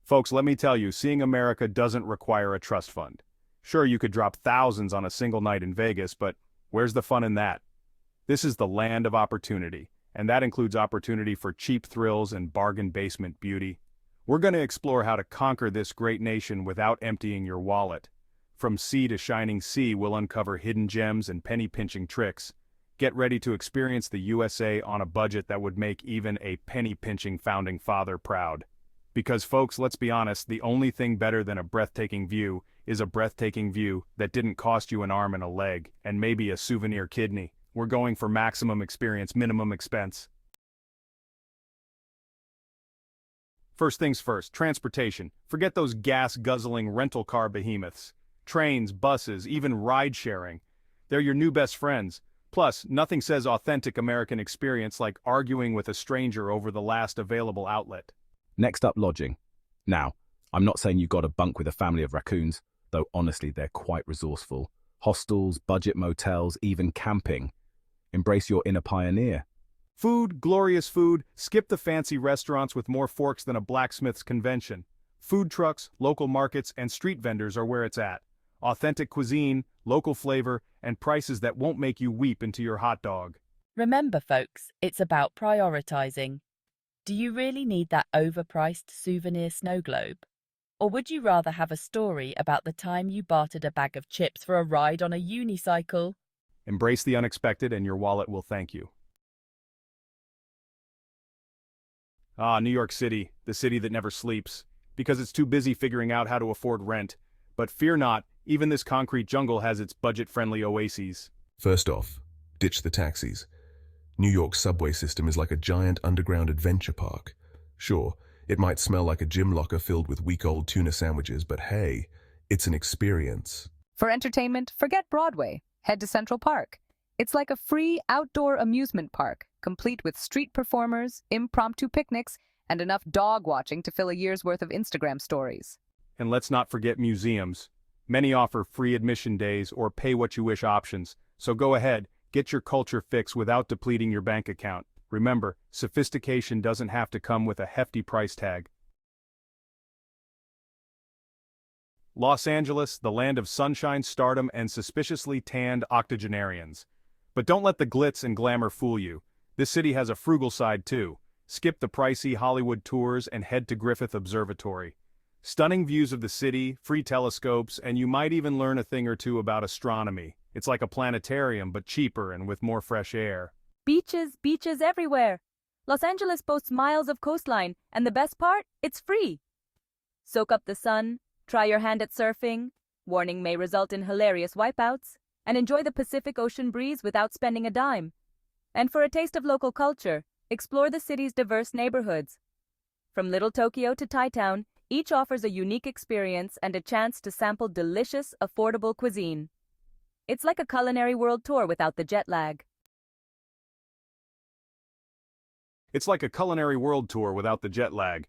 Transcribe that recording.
Folks, let me tell you, seeing America doesn't require a trust fund. Sure, you could drop thousands on a single night in Vegas, but where's the fun in that? This is the land of opportunity, and that includes opportunity for cheap thrills and bargain basement beauty. We're going to explore how to conquer this great nation without emptying your wallet. From sea to shining sea, we'll uncover hidden gems and penny-pinching tricks. Get ready to experience the USA on a budget that would make even a penny-pinching founding father proud. Because folks, let's be honest, the only thing better than a breathtaking view is a breathtaking view that didn't cost you an arm and a leg, and maybe a souvenir kidney. We're going for maximum experience, minimum expense. First things first, transportation. Forget those gas-guzzling rental car behemoths. Trains, buses, even ride-sharing. They're your new best friends. Plus, nothing says authentic American experience like arguing with a stranger over the last available outlet. Next up, lodging. Now, I'm not saying you've got to bunk with a family of raccoons, though honestly they're quite resourceful. Hostels, budget motels, even camping. Embrace your inner pioneer. Food, glorious food, skip the fancy restaurants with more forks than a blacksmith's convention. Food trucks, local markets, and street vendors are where it's at. Authentic cuisine, local flavor, and prices that won't make you weep into your hot dog. Remember, folks, it's about prioritizing. Do you really need that overpriced souvenir snow globe? Or would you rather have a story about the time you bartered a bag of chips for a ride on a unicycle? Embrace the unexpected and your wallet will thank you. Ah, New York City, the city that never sleeps, because it's too busy figuring out how to afford rent. But fear not, even this concrete jungle has its budget-friendly oases. First off, ditch the taxis. New York's subway system is like a giant underground adventure park. Sure, it might smell like a gym locker filled with week-old tuna sandwiches, but hey, it's an experience. For entertainment, forget Broadway. Head to Central Park. It's like a free outdoor amusement park, complete with street performers, impromptu picnics, and enough dog watching to fill a year's worth of Instagram stories. And let's not forget museums. Many offer free admission days or pay-what-you-wish options, so go ahead, get your culture fix without depleting your bank account. Remember, sophistication doesn't have to come with a hefty price tag. Los Angeles, the land of sunshine, stardom, and suspiciously tanned octogenarians. But don't let the glitz and glamour fool you. This city has a frugal side too. Skip the pricey Hollywood tours and head to Griffith Observatory. Stunning views of the city, free telescopes, and you might even learn a thing or two about astronomy. It's like a planetarium, but cheaper and with more fresh air. Beaches, beaches everywhere. Los Angeles boasts miles of coastline, and the best part? It's free. Soak up the sun, try your hand at surfing, warning may result in hilarious wipeouts, and enjoy the Pacific Ocean breeze without spending a dime. And for a taste of local culture, explore the city's diverse neighborhoods. From Little Tokyo to Thai Town, each offers a unique experience and a chance to sample delicious, affordable cuisine. It's like a culinary world tour without the jet lag. It's like a culinary world tour without the jet lag.